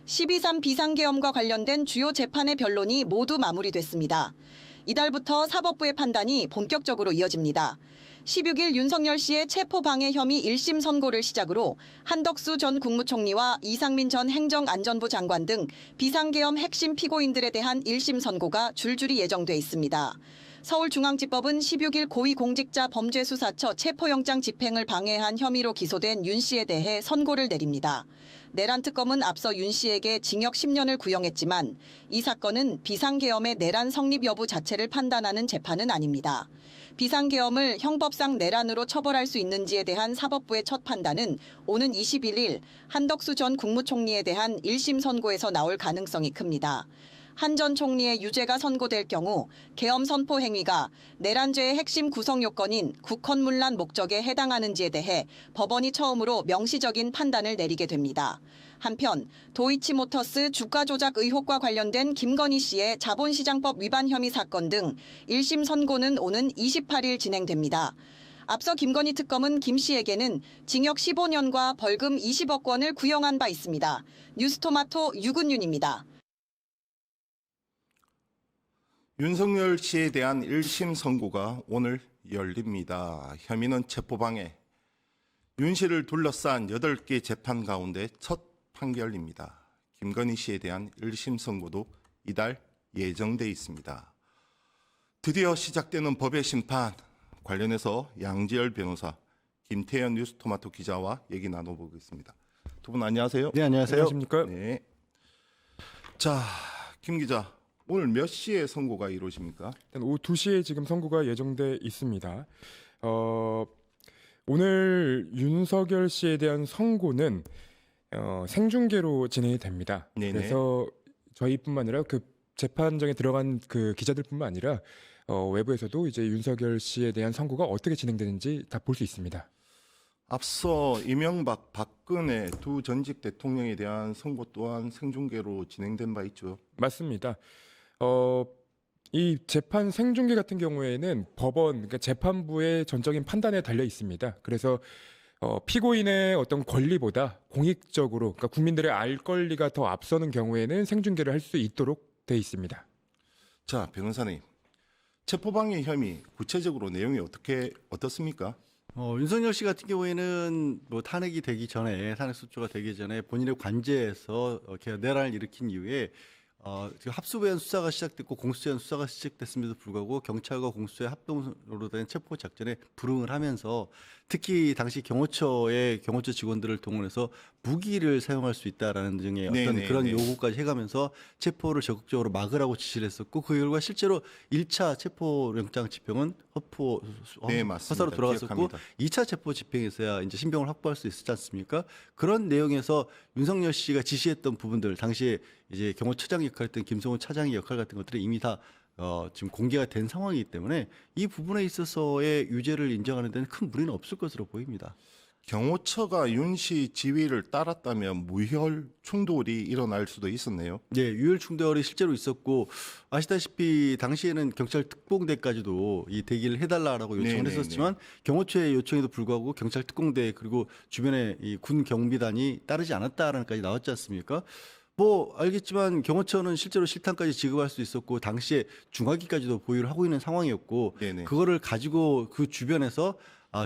12.3 비상계엄과 관련된 주요 재판의 변론이 모두 마무리됐습니다. 이달부터 사법부의 판단이 본격적으로 이어집니다. 16일 윤석열 씨의 체포방해 혐의 1심 선고를 시작으로 한덕수 전 국무총리와 이상민 전 행정안전부 장관 등 비상계엄 핵심 피고인들에 대한 1심 선고가 줄줄이 예정돼 있습니다. 서울중앙지법은 16일 고위공직자범죄수사처 체포영장 집행을 방해한 혐의로 기소된 윤 씨에 대해 선고를 내립니다. 내란 특검은 앞서 윤 씨에게 징역 10년을 구형했지만 이 사건은 비상계엄의 내란 성립 여부 자체를 판단하는 재판은 아닙니다. 비상계엄을 형법상 내란으로 처벌할 수 있는지에 대한 사법부의 첫 판단은 오는 21일 한덕수 전 국무총리에 대한 1심 선고에서 나올 가능성이 큽니다. 한 전 총리의 유죄가 선고될 경우 계엄 선포 행위가 내란죄의 핵심 구성 요건인 국헌문란 목적에 해당하는지에 대해 법원이 처음으로 명시적인 판단을 내리게 됩니다. 한편 도이치모터스 주가 조작 의혹과 관련된 김건희 씨의 자본시장법 위반 혐의 사건 등 1심 선고는 오는 28일 진행됩니다. 앞서 김건희 특검은 김 씨에게는 징역 15년과 벌금 20억 원을 구형한 바 있습니다. 뉴스토마토 유근윤입니다. 윤석열 씨에 대한 1심 선고가 오늘 열립니다. 혐의는 체포방해. 윤 씨를 둘러싼 8개 재판 가운데 첫 판결입니다. 김건희 씨에 대한 1심 선고도 이달 예정돼 있습니다. 드디어 시작되는 법의 심판 관련해서 양지열 변호사, 김태현 뉴스토마토 기자와 얘기 나눠보겠습니다. 두 분 안녕하세요. 네, 안녕하세요. 안녕하십니까? 네. 자, 김 기자. 오늘 몇 시에 선고가 이루어집니까? 오후 2시에 지금 선고가 예정돼 있습니다. 오늘 윤석열 씨에 대한 선고는 생중계로 진행이 됩니다. 네네. 그래서 저희뿐만 아니라 그 재판정에 들어간 그 기자들뿐만 아니라 외부에서도 이제 윤석열 씨에 대한 선고가 어떻게 진행되는지 다 볼 수 있습니다. 앞서 이명박, 박근혜 두 전직 대통령에 대한 선고 또한 생중계로 진행된 바 있죠. 맞습니다. 이 재판 생중계 같은 경우에는 법원, 그러니까 재판부의 전적인 판단에 달려 있습니다. 그래서 피고인의 어떤 권리보다 공익적으로, 그러니까 국민들의 알 권리가 더 앞서는 경우에는 생중계를 할 수 있도록 돼 있습니다. 자, 변호사님. 체포방해 혐의 구체적으로 내용이 어떻습니까? 윤석열 씨 같은 경우에는 뭐 탄핵이 되기 전에 탄핵소추가 되기 전에 본인의 관제에서 내란을 일으킨 이후에 지금 합수부연 수사가 시작됐고 공수처연 수사가 시작됐음에도 불구하고 경찰과 공수처의 합동으로 된 체포 작전에 불응을 하면서 특히 당시 경호처의 경호처 직원들을 동원해서 무기를 사용할 수 있다라는 등의 어떤 네네, 그런 네. 요구까지 해가면서 체포를 적극적으로 막으라고 지시를 했었고 그 결과 실제로 1차 체포영장 집행은 네, 맞습니다. 허사로 돌아갔었고 기억합니다. 2차 체포 집행에서야 이제 신병을 확보할 수 있었지 않습니까? 그런 내용에서 윤석열 씨가 지시했던 부분들 당시에 이제 경호처장 역할했던 김성훈 차장의 역할 같은 것들이 이미 다 지금 공개가 된 상황이기 때문에 이 부분에 있어서의 유죄를 인정하는 데는 큰 무리는 없을 것으로 보입니다. 경호처가 윤 씨 지휘를 따랐다면 무혈 충돌이 일어날 수도 있었네요. 네, 유혈 충돌이 실제로 있었고 아시다시피 당시에는 경찰 특공대까지도 이 대기를 해달라라고 요청을 네네네. 했었지만 경호처의 요청에도 불구하고 경찰 특공대 그리고 주변에 이 군 경비단이 따르지 않았다라는까지 나왔지 않습니까? 뭐 알겠지만 경호처는 실제로 실탄까지 지급할 수 있었고 당시에 중화기까지도 보유를 하고 있는 상황이었고 네네. 그거를 가지고 그 주변에서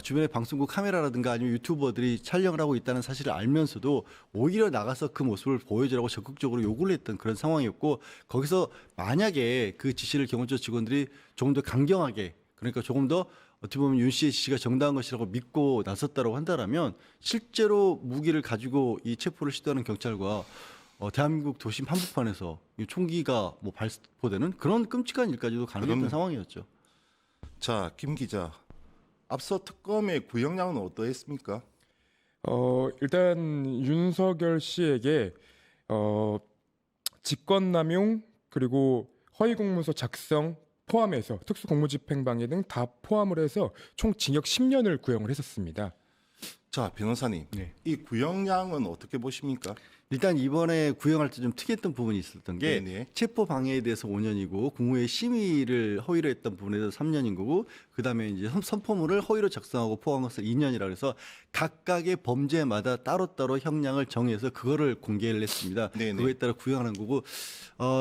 주변에 방송국 카메라라든가 아니면 유튜버들이 촬영을 하고 있다는 사실을 알면서도 오히려 나가서 그 모습을 보여주라고 적극적으로 요구를 했던 그런 상황이었고 거기서 만약에 그 지시를 경호처 직원들이 조금 더 강경하게 그러니까 조금 더 어떻게 보면 윤 씨의 지시가 정당한 것이라고 믿고 나섰다고 한다라면 실제로 무기를 가지고 이 체포를 시도하는 경찰과 대한민국 도심 한복판에서 이 총기가 뭐 발포되는 그런 끔찍한 일까지도 가능했던 그럼요. 상황이었죠. 자, 김 기자. 앞서 특검의 구형량은 어떠했습니까? 일단 윤석열 씨에게 직권남용 그리고 허위공문서 작성 포함해서 특수공무집행방해 등 다 포함을 해서 총 징역 10년을 구형을 했었습니다. 자, 변호사님. 네. 이 구형량은 어떻게 보십니까? 일단 이번에 구형할 때 좀 특이했던 부분이 있었던 게 네네. 체포 방해에 대해서 5년이고 국무회의 심의를 허위로 했던 부분에 대해서 3년인 거고 그다음에 이제 선포물을 허위로 작성하고 포함한 것을 2년이라 해서 각각의 범죄마다 따로따로 형량을 정해서 그거를 공개를 했습니다. 네네. 그거에 따라 구형하는 거고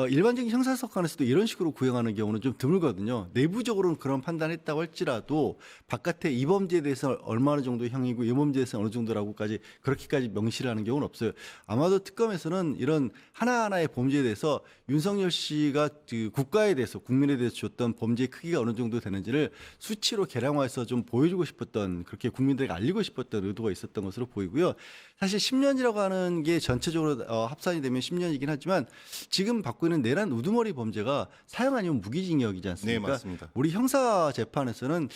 일반적인 형사사건에서도 이런 식으로 구형하는 경우는 좀 드물거든요. 내부적으로는 그런 판단했다고 할지라도 바깥에 이 범죄에 대해서 얼마나 정도 형이고 이 범죄에 대해서 어느 정도라고까지 그렇게까지 명시를 하는 경우는 없어요. 아마도 특검에서는 이런 하나하나의 범죄에 대해서 윤석열 씨가 그 국가에 대해서 국민에 대해서 줬던 범죄의 크기가 어느 정도 되는지를 수치로 계량화해서 좀 보여주고 싶었던 그렇게 국민들에게 알리고 싶었던 의도가 있었던 것으로 보이고요. 사실 10년이라고 하는 게 전체적으로 합산이 되면 10년이긴 하지만 지금 받고 있는 내란 우두머리 범죄가 사형 아니면 무기징역이지 않습니까? 네, 맞습니다. 우리 형사 재판에서는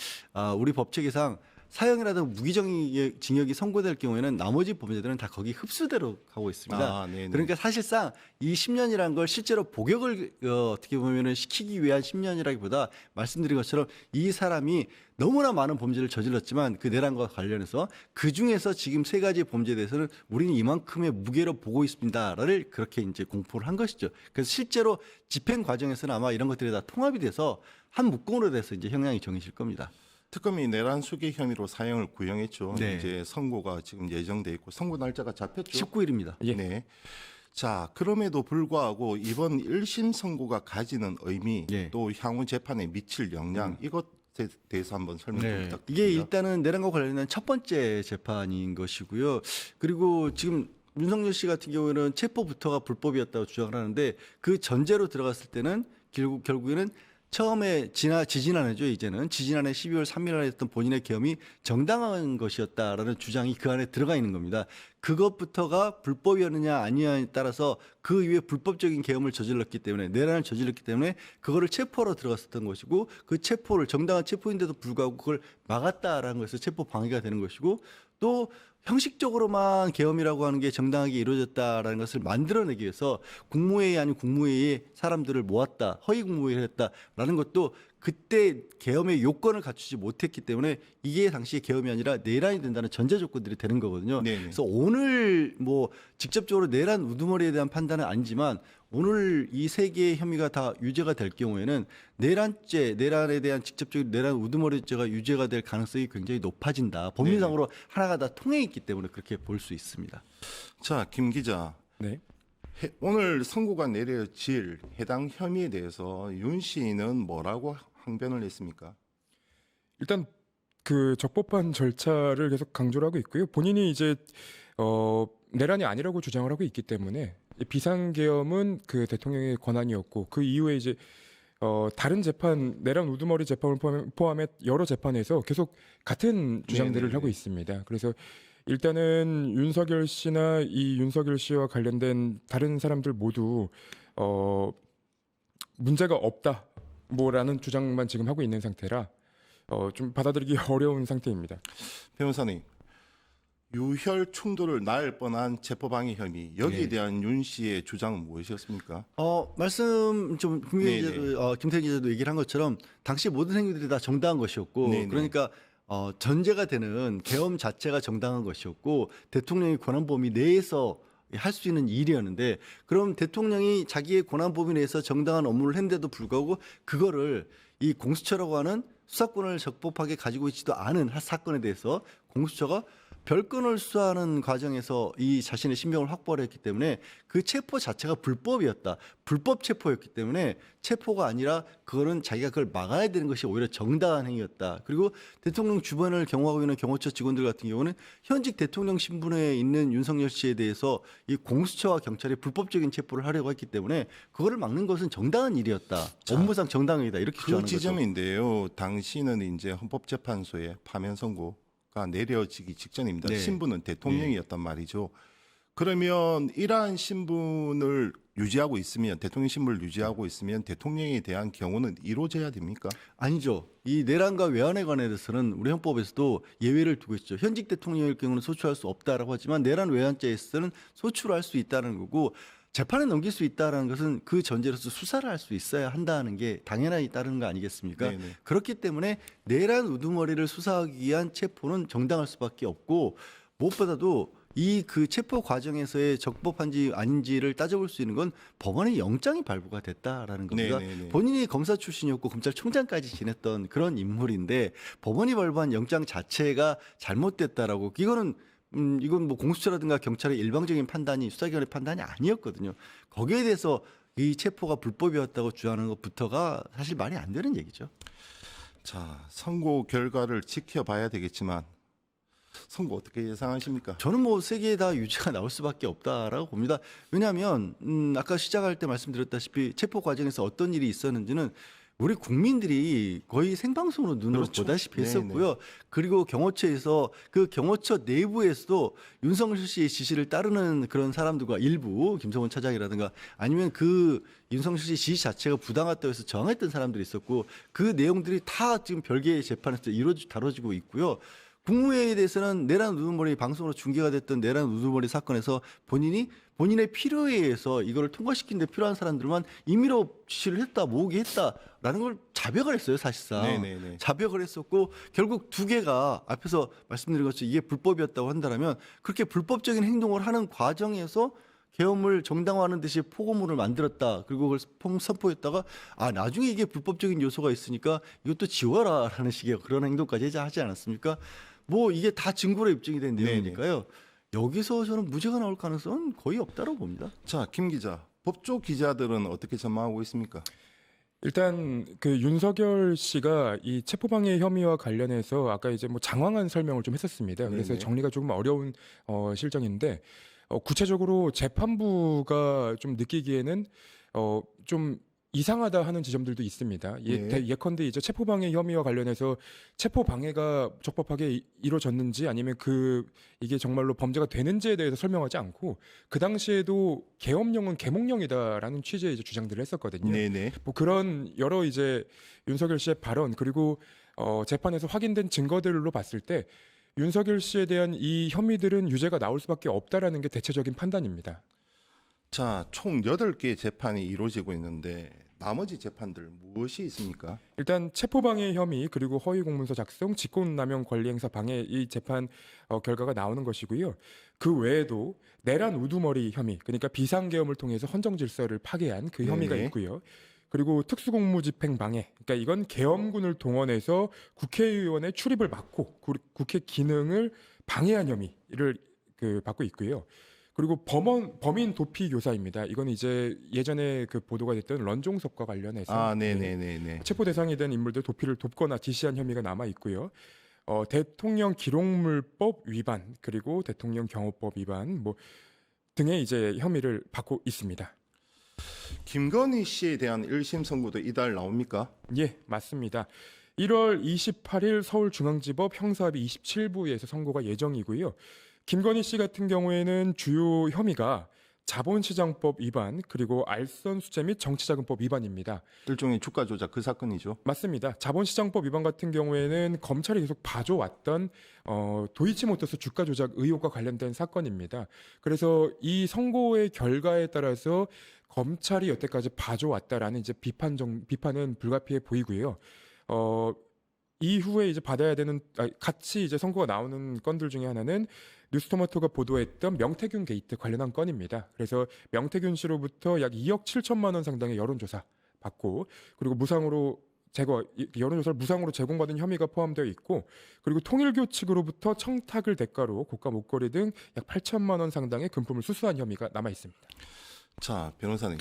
우리 법체계상 사형이라든가 무기징역이 선고될 경우에는 나머지 범죄들은 다 거기 흡수대로 가고 있습니다. 아, 네네. 그러니까 사실상 이 10년이라는 걸 실제로 복역을 어떻게 보면은 시키기 위한 10년이라기보다 말씀드린 것처럼 이 사람이 너무나 많은 범죄를 저질렀지만 그 내란과 관련해서 그 중에서 지금 세 가지 범죄에 대해서는 우리는 이만큼의 무게로 보고 있습니다를 그렇게 이제 공포를 한 것이죠. 그래서 실제로 집행 과정에서는 아마 이런 것들이 다 통합이 돼서 한 묶음으로 돼서 이제 형량이 정해질 겁니다. 특검이 내란 수계 혐의로 사형을 구형했죠. 네. 이제 선고가 지금 예정돼 있고 선고 날짜가 잡혔죠. 19일입니다. 예. 네. 자, 그럼에도 불구하고 이번 1심 선고가 가지는 의미 예. 또 향후 재판에 미칠 영향 이것에 대해서 한번 설명 좀 부탁드립니다. 이게 일단은 내란과 관련된 첫 번째 재판인 것이고요. 그리고 지금 윤석열 씨 같은 경우에는 체포부터가 불법이었다고 주장을 하는데 그 전제로 들어갔을 때는 결국에는 처음에 지지난해죠. 이제는 지지난해 12월 3일 날 했던 본인의 계엄이 정당한 것이었다라는 주장이 그 안에 들어가 있는 겁니다. 그것부터가 불법이었느냐 아니냐에 따라서 그 이후에 불법적인 계엄을 저질렀기 때문에 내란을 저질렀기 때문에 그거를 체포하러 들어갔었던 것이고 그 체포를 정당한 체포인데도 불구하고 그걸 막았다라는 것에서 체포 방해가 되는 것이고 또 형식적으로만 계엄이라고 하는 게 정당하게 이루어졌다라는 것을 만들어내기 위해서 국무회의 아닌 국무회의에 사람들을 모았다, 허위 국무회의를 했다라는 것도 그때 계엄의 요건을 갖추지 못했기 때문에 이게 당시에 계엄이 아니라 내란이 된다는 전제 조건들이 되는 거거든요. 네네. 그래서 오늘 뭐 직접적으로 내란 우두머리에 대한 판단은 아니지만 오늘 이 세 개의 혐의가 다 유죄가 될 경우에는 내란에 대한 직접적인 내란 우두머리죄가 유죄가 될 가능성이 굉장히 높아진다. 법률상으로 하나가 다 통해 있기 때문에 그렇게 볼 수 있습니다. 자, 김 기자. 네. 오늘 선고가 내려질 해당 혐의에 대해서 윤 씨는 뭐라고 항변을 했습니까? 일단 그 적법한 절차를 계속 강조를 하고 있고요. 본인이 이제 내란이 아니라고 주장을 하고 있기 때문에 비상계엄은 그 대통령의 권한이었고 그 이후에 이제 다른 재판 내란 우두머리 재판을 포함해 여러 재판에서 계속 같은 주장들을 네네네. 하고 있습니다. 그래서 일단은 윤석열 씨나 이 윤석열 씨와 관련된 다른 사람들 모두 문제가 없다 뭐라는 주장만 지금 하고 있는 상태라 좀 받아들이기 어려운 상태입니다. 변호사님, 유혈 충돌을 낳을 뻔한 체포방해 혐의 여기에 네. 대한 윤 씨의 주장은 무엇이었습니까? 말씀 좀 네네. 김태희 기자도 얘기를 한 것처럼 당시 모든 행위들이 다 정당한 것이었고 네네. 그러니까 전제가 되는 계엄 자체가 정당한 것이었고 대통령이 권한 범위 내에서 할 수 있는 일이었는데 그럼 대통령이 자기의 권한 범위 내에서 정당한 업무를 했는데도 불구하고 그거를 이 공수처라고 하는 수사권을 적법하게 가지고 있지도 않은 사건에 대해서 공수처가 별건을 수사하는 과정에서 이 자신의 신병을 확보를 했기 때문에 그 체포 자체가 불법이었다. 불법 체포였기 때문에 체포가 아니라 그거는 자기가 그걸 막아야 되는 것이 오히려 정당한 행위였다. 그리고 대통령 주변을 경호하고 있는 경호처 직원들 같은 경우는 현직 대통령 신분에 있는 윤석열 씨에 대해서 이 공수처와 경찰이 불법적인 체포를 하려고 했기 때문에 그거를 막는 것은 정당한 일이었다. 업무상 정당이다. 이렇게 그 주장하는 거죠. 지점인데요. 당시는 이제 헌법재판소의 파면 선고가 내려지기 직전입니다. 네. 신분은 대통령이었단 말이죠. 그러면 이러한 신분을 유지하고 있으면 대통령 신분을 유지하고 있으면 대통령에 대한 경우는 이루어져야 됩니까? 아니죠. 이 내란과 외환에 관해서는 우리 헌법에서도 예외를 두고 있죠. 현직 대통령일 경우는 소추할 수 없다라고 하지만 내란 외환죄에서는 소추할 수 있다는 거고 재판에 넘길 수 있다는 것은 그 전제로서 수사를 할 수 있어야 한다는 게 당연하게 따르는 거 아니겠습니까? 네네. 그렇기 때문에 내란 우두머리를 수사하기 위한 체포는 정당할 수밖에 없고 무엇보다도 이 그 체포 과정에서의 적법한지 아닌지를 따져볼 수 있는 건 법원의 영장이 발부가 됐다라는 겁니다. 네네네. 본인이 검사 출신이었고 검찰총장까지 지냈던 그런 인물인데 법원이 발부한 영장 자체가 잘못됐다라고 이건 뭐 공수처라든가 경찰의 일방적인 판단이 수사기관의 판단이 아니었거든요. 거기에 대해서 이 체포가 불법이었다고 주장하는 것부터가 사실 말이 안 되는 얘기죠. 자, 선고 결과를 지켜봐야 되겠지만 선고 어떻게 예상하십니까? 저는 뭐 세 개 다 유죄가 나올 수밖에 없다라고 봅니다. 왜냐하면 아까 시작할 때 말씀드렸다시피 체포 과정에서 어떤 일이 있었는지는 우리 국민들이 거의 생방송으로 눈으로 그렇죠. 보다시피 네네. 했었고요. 그리고 경호처에서 그 경호처 내부에서도 윤석열 씨의 지시를 따르는 그런 사람들과 일부 김성원 차장이라든가 아니면 그 윤석열 씨 지시 자체가 부당하다고 해서 저항했던 사람들이 있었고 그 내용들이 다 지금 별개의 재판에서 다뤄지고 있고요. 국무회의에 대해서는 내란 우두머리 방송으로 중계가 됐던 내란 우두머리 사건에서 본인의 필요에 의해서 이거를 통과시키는 데 필요한 사람들만 임의로 지시를 했다, 모으게 했다라는 걸 자백을 했어요, 사실상. 네네네. 자백을 했었고 결국 두 개가 앞에서 말씀드린 것처럼 이게 불법이었다고 한다면 그렇게 불법적인 행동을 하는 과정에서 계엄을 정당화하는 듯이 포고문을 만들었다. 그리고 그걸 선포했다가 나중에 이게 불법적인 요소가 있으니까 이것도 지워라라는 식의 그런 행동까지 하지 않았습니까? 뭐 이게 다 증거로 입증이 된 내용이니까요. 여기서 저는 무죄가 나올 가능성은 거의 없다고 봅니다. 자, 김 기자, 법조 기자들은 어떻게 전망하고 있습니까? 일단 그 윤석열 씨가 이 체포방해 혐의와 관련해서 아까 이제 뭐 장황한 설명을 좀 했었습니다. 그래서 네네. 정리가 조금 어려운 실정인데 구체적으로 재판부가 좀 느끼기에는 좀 이상하다 하는 지점들도 있습니다. 네. 예컨대 이제 체포방해 혐의와 관련해서 체포방해가 적법하게 이루어졌는지 아니면 이게 정말로 범죄가 되는지에 대해서 설명하지 않고 그 당시에도 계엄령은 계몽령이다라는 취지의 이제 주장들을 했었거든요. 네네. 뭐 그런 여러 이제 윤석열 씨의 발언 그리고 재판에서 확인된 증거들로 봤을 때 윤석열 씨에 대한 이 혐의들은 유죄가 나올 수밖에 없다라는 게 대체적인 판단입니다. 자, 총 8개의 재판이 이루어지고 있는데 나머지 재판들 무엇이 있습니까? 일단 체포방해 혐의 그리고 허위 공문서 작성, 직권남용 권리행사 방해 이 재판 결과가 나오는 것이고요. 그 외에도 내란 우두머리 혐의, 그러니까 비상계엄을 통해서 헌정질서를 파괴한 그 혐의가 네네. 있고요. 그리고 특수공무집행 방해, 그러니까 이건 계엄군을 동원해서 국회의원의 출입을 막고 국회 기능을 방해한 혐의를 받고 있고요. 그리고 범인 도피 교사입니다. 이건 이제 예전에 그 보도가 됐던 런종석과 관련해서 네네네네. 체포 대상이 된 인물들 도피를 돕거나 지시한 혐의가 남아 있고요. 대통령 기록물법 위반 그리고 대통령 경호법 위반 뭐 등의 이제 혐의를 받고 있습니다. 김건희 씨에 대한 1심 선고도 이달 나옵니까? 예, 맞습니다. 1월 28일 서울중앙지법 형사합의 27부에서 선고가 예정이고요. 김건희 씨 같은 경우에는 주요 혐의가 자본시장법 위반 그리고 알선 수재 및 정치자금법 위반입니다. 일종의 주가 조작 그 사건이죠. 맞습니다. 자본시장법 위반 같은 경우에는 검찰이 계속 봐줘왔던 도이치모터스 주가 조작 의혹과 관련된 사건입니다. 그래서 이 선고의 결과에 따라서 검찰이 여태까지 봐줘왔다라는 이제 비판은 불가피해 보이고요. 이후에 이제 받아야 되는 같이 이제 선고가 나오는 건들 중에 하나는 뉴스토마토가 보도했던 명태균 게이트 관련한 건입니다. 그래서 명태균 씨로부터 약 2억 7천만 원 상당의 여론조사 받고 그리고 여론조사를 무상으로 제공받은 혐의가 포함되어 있고 그리고 통일교 측으로부터 청탁을 대가로 고가 목걸이 등 약 8천만 원 상당의 금품을 수수한 혐의가 남아 있습니다. 자, 변호사님.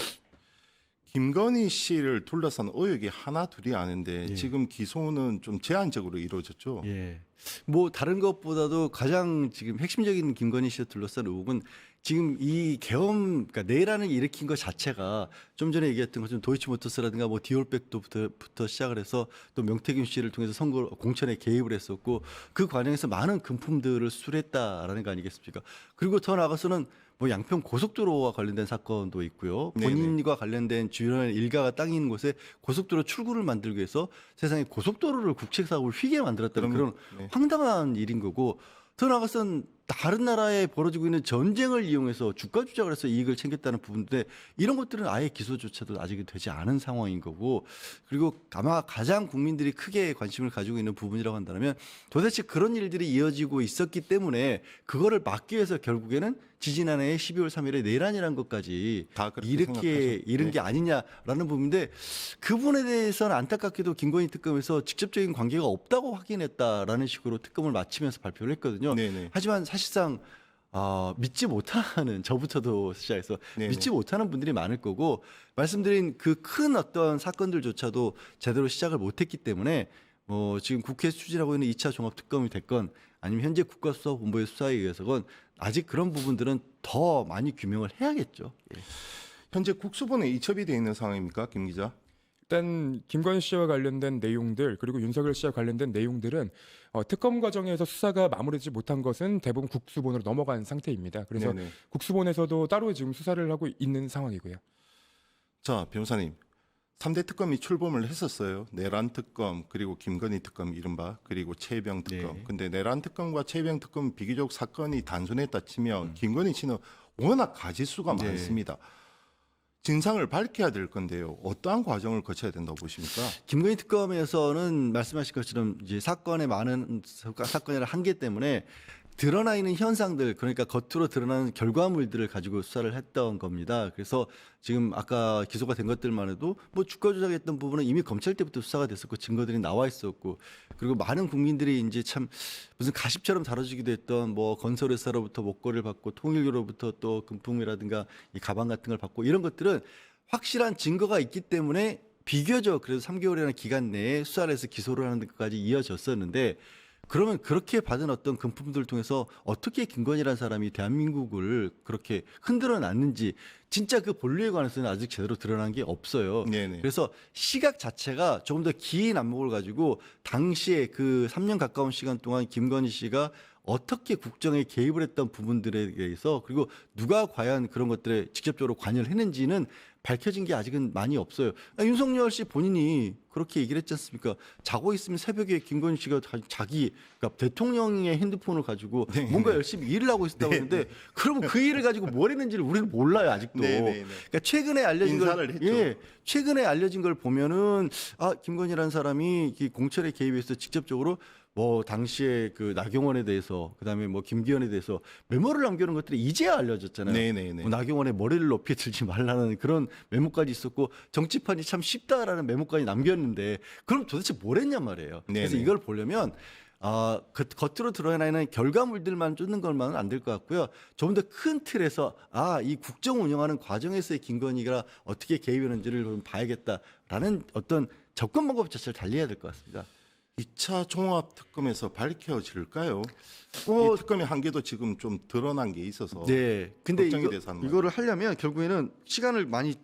김건희 씨를 둘러싼 의혹이 하나 둘이 아닌데 예. 지금 기소는 좀 제한적으로 이루어졌죠. 예. 뭐 다른 것보다도 가장 지금 핵심적인 김건희 씨를 둘러싼 의혹은 지금 이 계엄, 그러니까 내란을 일으킨 것 자체가 좀 전에 얘기했던 것처럼 도이치모터스라든가 뭐 디올백부터 시작을 해서 또 명태균 씨를 통해서 선거 공천에 개입을 했었고 그 과정에서 많은 금품들을 수출했다라는 거 아니겠습니까? 그리고 더 나아가서는 뭐 양평 고속도로와 관련된 사건도 있고요. 본인과 관련된 주변의 일가가 땅이 있는 곳에 고속도로 출구를 만들기 위해서 세상에 고속도로를 국책 사업을 휘게 만들었다는 그런 네. 황당한 일인 거고 더 나아가서는 다른 나라에 벌어지고 있는 전쟁을 이용해서 주가 조작을 해서 이익을 챙겼다는 부분인데 이런 것들은 아예 기소조차도 아직은 되지 않은 상황인 거고 그리고 아마 가장 국민들이 크게 관심을 가지고 있는 부분이라고 한다면 도대체 그런 일들이 이어지고 있었기 때문에 그거를 막기 위해서 결국에는 지지난해 12월 3일에 내란이라는 것까지 다 그렇게 이렇게 생각하죠. 이른 네. 게 아니냐라는 부분인데 그 부분에 대해서는 안타깝게도 김건희 특검에서 직접적인 관계가 없다고 확인했다라는 식으로 특검을 마치면서 발표를 했거든요. 네네. 하지만 사실상 믿지 못하는 저부터도 시작해서 네네. 믿지 못하는 분들이 많을 거고 말씀드린 그 큰 어떤 사건들조차도 제대로 시작을 못했기 때문에 뭐 지금 국회에서 추진하고 있는 2차 종합특검이 됐건 아니면 현재 국가수사본부의 수사에 의해서건 아직 그런 부분들은 더 많이 규명을 해야겠죠. 예. 현재 국수본에 이첩이 돼 있는 상황입니까, 김 기자? 일단 김건희 씨와 관련된 내용들 그리고 윤석열 씨와 관련된 내용들은 특검 과정에서 수사가 마무리되지 못한 것은 대부분 국수본으로 넘어간 상태입니다. 그래서 네네. 국수본에서도 따로 지금 수사를 하고 있는 상황이고요. 자, 변호사님. 3대 특검이 출범을 했었어요. 내란 특검, 그리고 김건희 특검 이른바, 그리고 최병 특검. 네. 근데 내란 특검과 최병 특검 비교적 사건이 단순했다 치면 김건희 씨는 워낙 가지수가 네. 많습니다. 진상을 밝혀야 될 건데요. 어떠한 과정을 거쳐야 된다고 보십니까? 김건희 특검에서는 말씀하신 것처럼 이제 사건의 많은 사건이라 한계 때문에 드러나 있는 현상들 그러니까 겉으로 드러나는 결과물들을 가지고 수사를 했던 겁니다. 그래서 지금 아까 기소가 된 것들만 해도 뭐 주가 조작했던 부분은 이미 검찰 때부터 수사가 됐었고 증거들이 나와 있었고 그리고 많은 국민들이 이제 참 무슨 가십처럼 다뤄지기도 했던 뭐 건설회사로부터 목걸이를 받고 통일교로부터 또 금품이라든가 이 가방 같은 걸 받고 이런 것들은 확실한 증거가 있기 때문에 비교적 그래도 3개월이라는 기간 내에 수사를 해서 기소를 하는 데까지 이어졌었는데 그러면 그렇게 받은 어떤 금품들을 통해서 어떻게 김건희라는 사람이 대한민국을 그렇게 흔들어 놨는지 진짜 그 본류에 관해서는 아직 제대로 드러난 게 없어요. 네네. 그래서 시각 자체가 조금 더 긴 안목을 가지고 당시에 그 3년 가까운 시간 동안 김건희 씨가 어떻게 국정에 개입을 했던 부분들에 대해서 그리고 누가 과연 그런 것들에 직접적으로 관여를 했는지는 밝혀진 게 아직은 많이 없어요. 윤석열 씨 본인이 그렇게 얘기를 했지 않습니까? 자고 있으면 새벽에 김건희 씨가 자기 그러니까 대통령의 핸드폰을 가지고 뭔가 열심히 일을 하고 있었다고 했는데 그러면 그 일을 가지고 뭘 했는지를 우리는 몰라요 아직도. 네네네. 그러니까 최근에 알려진 인사를 걸 했죠. 예, 최근에 알려진 걸 보면은 김건희라는 사람이 이 공천에 개입해서 직접적으로 뭐 당시에 그 나경원에 대해서 그다음에 뭐 김기현에 대해서 메모를 남겨놓은 것들이 이제야 알려졌잖아요. 네네네. 뭐 나경원의 머리를 높이 들지 말라는 그런 메모까지 있었고 정치판이 참 쉽다라는 메모까지 남겼는데 그럼 도대체 뭘 했냔 말이에요. 그래서 네네. 이걸 보려면 겉으로 드러나 있는 결과물들만 쫓는 것만은 안 될 것 같고요. 좀 더 큰 틀에서 이 국정 운영하는 과정에서의 김건희가 어떻게 개입했는지를 좀 봐야겠다라는 어떤 접근 방법 자체를 달리해야 될 것 같습니다. 2차 종합특검에서 밝혀질까요? 어, 이 특검의 한계도 지금 좀 드러난 게 있어서 네. 근데 걱정이 돼서 하는 이거를 하려면 결국에는 시간을 많이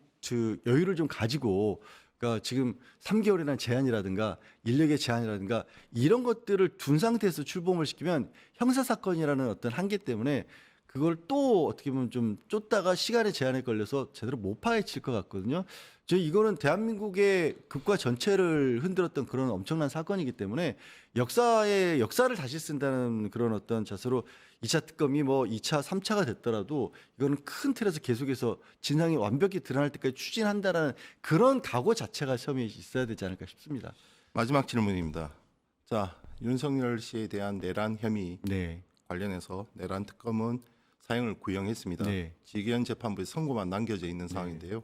여유를 좀 가지고 그러니까 지금 3개월이라는 제한이라든가 인력의 제한이라든가 이런 것들을 둔 상태에서 출범을 시키면 형사 사건이라는 어떤 한계 때문에 그걸 또 어떻게 보면 좀 쫓다가 시간의 제한에 걸려서 제대로 못 파헤칠 것 같거든요. 이거는 대한민국의 국가 전체를 흔들었던 그런 엄청난 사건이기 때문에 역사를 다시 쓴다는 그런 어떤 자세로 2차 특검이 뭐 2차, 3차가 됐더라도 이거는 큰 틀에서 계속해서 진상이 완벽히 드러날 때까지 추진한다라는 그런 각오 자체가 처음에 있어야 되지 않을까 싶습니다. 마지막 질문입니다. 자, 윤석열 씨에 대한 내란 혐의 네. 관련해서 내란 특검은 사형을 구형했습니다. 네. 지기현 재판부에 선고만 남겨져 있는 상황인데요.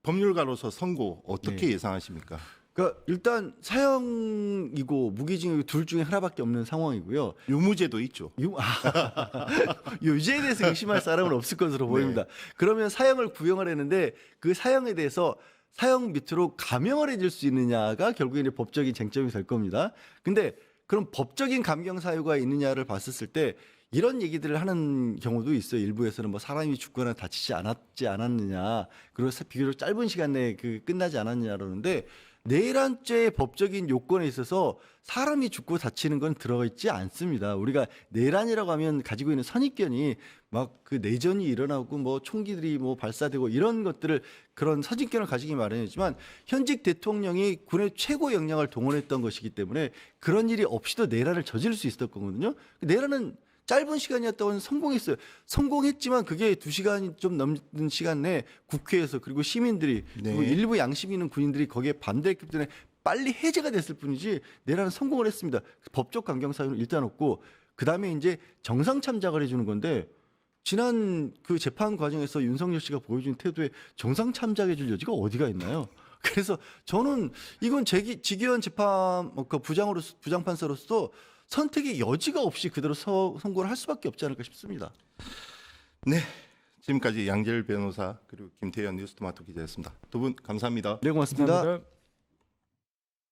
법률가로서 선고 어떻게 예상하십니까? 그러니까 일단 사형이고 무기징역이 둘 중에 하나밖에 없는 상황이고요. 유무죄도 있죠. 유죄에 대해서 의심할 사람은 없을 것으로 보입니다. 그러면 사형을 구형을 했는데 그 사형에 대해서 사형 밑으로 감형을 해줄 수 있느냐가 결국에는 법적인 쟁점이 될 겁니다. 근데 그럼 법적인 감경 사유가 있느냐를 봤었을 때 이런 얘기들을 하는 경우도 있어요. 일부에서는 뭐 사람이 죽거나 다치지 않았느냐, 그리고 비교적 짧은 시간 내에 끝나지 않았느냐 그러는데 내란죄의 법적인 요건에 있어서 사람이 죽고 다치는 건 들어가 있지 않습니다. 우리가 내란이라고 하면 가지고 있는 선입견이 막 그 내전이 일어나고 뭐 총기들이 뭐 발사되고 이런 것들을 그런 선입견을 가지기 마련이지만 현직 대통령이 군의 최고 역량을 동원했던 것이기 때문에 그런 일이 없이도 내란을 저지를 수 있었던 거거든요. 내란은 짧은 시간이었다고는 성공했어요. 성공했지만 그게 2시간이 좀 넘는 시간 내에 국회에서 그리고 시민들이 그리고 네. 일부 양심 있는 군인들이 거기에 반대했기 때문에 빨리 해제가 됐을 뿐이지 내란은 성공을 했습니다. 법적 강경 사유는 일단 없고 그다음에 이제 정상 참작을 해주는 건데 지난 그 재판 과정에서 윤석열 씨가 보여준 태도에 정상 참작해줄 여지가 어디가 있나요? 그래서 저는 이건 지기현 재판 그 부장판사로서 선택의 여지가 없이 그대로 선고를 할 수밖에 없지 않을까 싶습니다. 네, 지금까지 양재열 변호사 그리고 김태현 뉴스토마토 기자였습니다. 두 분 감사합니다. 네, 고맙습니다. 감사합니다.